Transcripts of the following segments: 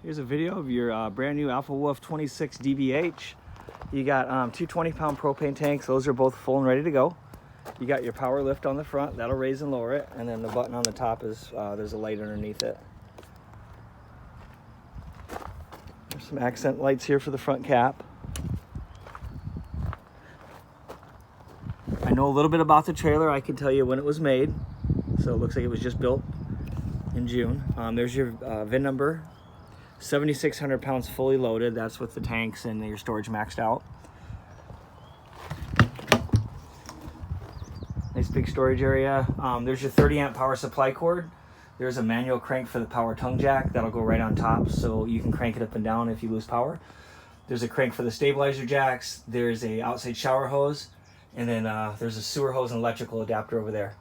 Here's a video of your brand new Alpha Wolf 26 DBH. You got two 20-pound propane tanks. Those are both full and ready to go. You got your power lift on the front. That'll raise and lower it. And then the button on the top is, there's a light underneath it. There's some accent lights here for the front cap. I know a little bit about the trailer. I can tell you when it was made. So it looks like it was just built in June. There's your VIN number. 7,600 pounds fully loaded. That's with the tanks and your storage maxed out. Nice big storage area. There's your 30 amp power supply cord. There's a manual crank for the power tongue jack. That'll go right on top so you can crank it up and down if you lose power. There's a crank for the stabilizer jacks. There's a outside shower hose. And then there's a sewer hose and electrical adapter over there.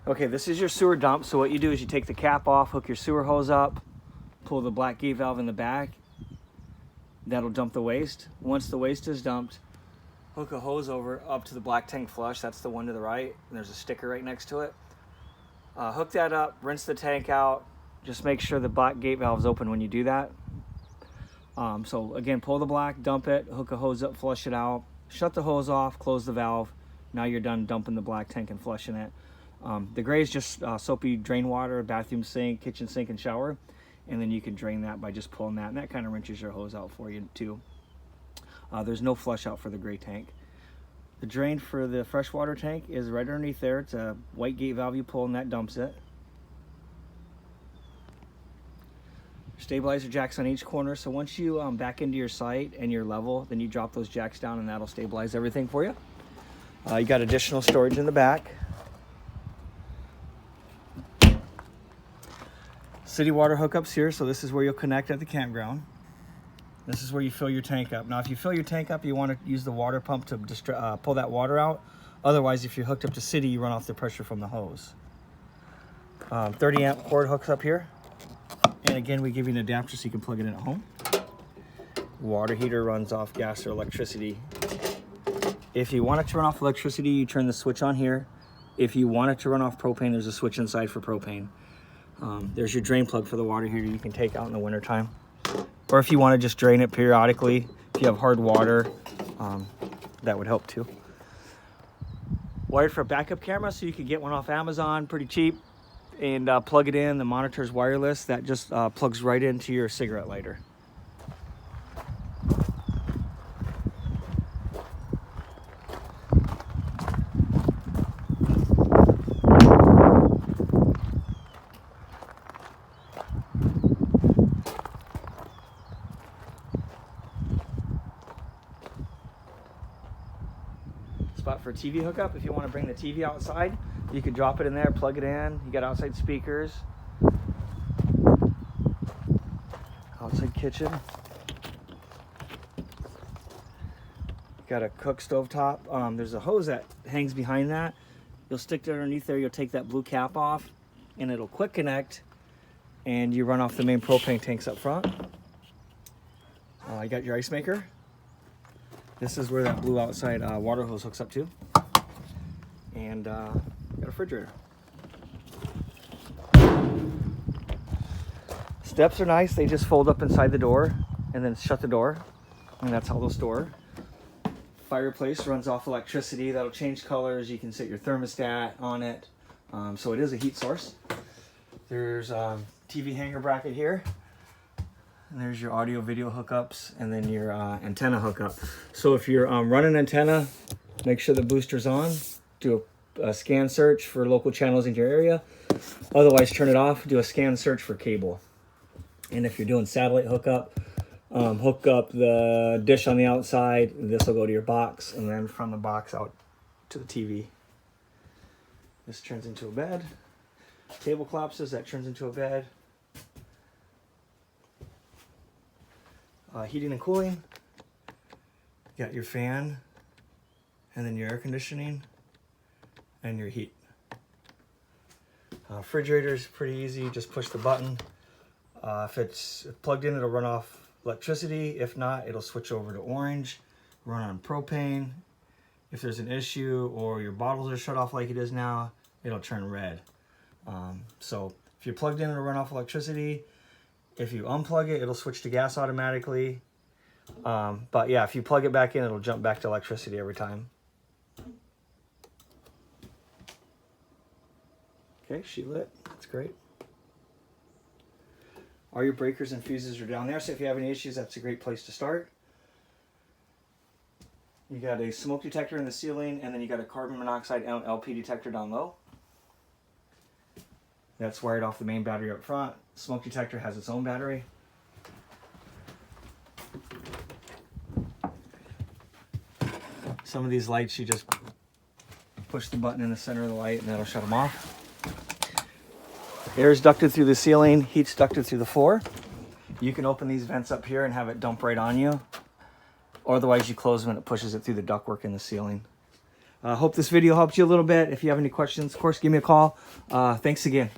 Okay, this is your sewer dump. So what you do is you take the cap off, hook your sewer hose up, pull the black gate valve in the back. That'll dump the waste. Once the waste is dumped, hook a hose over up to the black tank flush. That's the one to the right. And there's a sticker right next to it. Hook that up, rinse the tank out. Just make sure the black gate valve is open when you do that. So again, pull the black, dump it, hook a hose up, flush it out, shut the hose off, close the valve. Now you're done dumping the black tank and flushing it. The gray is just soapy drain water, bathroom sink, kitchen sink, and shower. And then you can drain that by just pulling that. And that kind of rinses your hose out for you too. There's no flush out for the gray tank. The drain for the freshwater tank is right underneath there. It's a white gate valve you pull and that dumps it. Stabilizer jacks on each corner. So once you back into your site and you're level, then you drop those jacks down and that'll stabilize everything for you. You got additional storage in the back. City water hookups here, so this is where you'll connect at the campground. This is where you fill your tank up. Now if you fill your tank up, you want to use the water pump to pull that water out. Otherwise, if you're hooked up to city, you run off the pressure from the hose. 30 amp cord hooks up here. And again, we give you an adapter so you can plug it in at home. Water heater runs off gas or electricity. If you want it to run off electricity, you turn the switch on here. If you want it to run off propane, there's a switch inside for propane. There's your drain plug for the water heater you can take out in the wintertime. Or if you want to just drain it periodically, if you have hard water, that would help too. Wired for a backup camera, so you can get one off Amazon pretty cheap and plug it in. The monitor's wireless. That just plugs right into your cigarette lighter. Spot for a TV hookup. If you want to bring the TV outside, you can drop it in there, plug it in. You got outside speakers, outside kitchen. Got a cook stove top. There's a hose that hangs behind that. You'll stick it underneath there. You'll take that blue cap off, and it'll quick connect, and you run off the main propane tanks up front. You got your ice maker. This is where that blue outside water hose hooks up to. And got a refrigerator. Steps are nice. They just fold up inside the door and then shut the door. And that's how they'll store. Fireplace runs off electricity. That'll change colors. You can set your thermostat on it. So it is a heat source. There's TV hanger bracket here. And there's your audio video hookups and then your antenna hookup. So if you're running antenna, make sure the booster's on. Do a scan search for local channels in your area. Otherwise, turn it off. Do a scan search for cable. And if you're doing satellite hookup, hook up the dish on the outside. This will go to your box, and then from the box out to the TV. This turns into a bed. Table collapses. That turns into a bed. Heating and cooling. You got your fan, and then your air conditioning, and your heat. Refrigerator is pretty easy. Just push the button. If it's plugged in, it'll run off electricity. If not, it'll switch over to orange, run on propane. if there's an issue or your bottles are shut off like it is now, it'll turn red. So if you're plugged in, it'll run off electricity. If you unplug it, it'll switch to gas automatically. But yeah, if you plug it back in, it'll jump back to electricity every time. Okay, she lit. That's great. All your breakers and fuses are down there, so if you have any issues, that's a great place to start. You got a smoke detector in the ceiling, and then you got a carbon monoxide LP detector down low. That's wired off the main battery up front. Smoke detector has its own battery. Some of these lights, you just push the button in the center of the light and that'll shut them off. Air is ducted through the ceiling, heat's ducted through the floor. You can open these vents up here and have it dump right on you. Or otherwise you close them and it pushes it through the ductwork in the ceiling. I hope this video helped you a little bit. If you have any questions, of course, give me a call. Thanks again.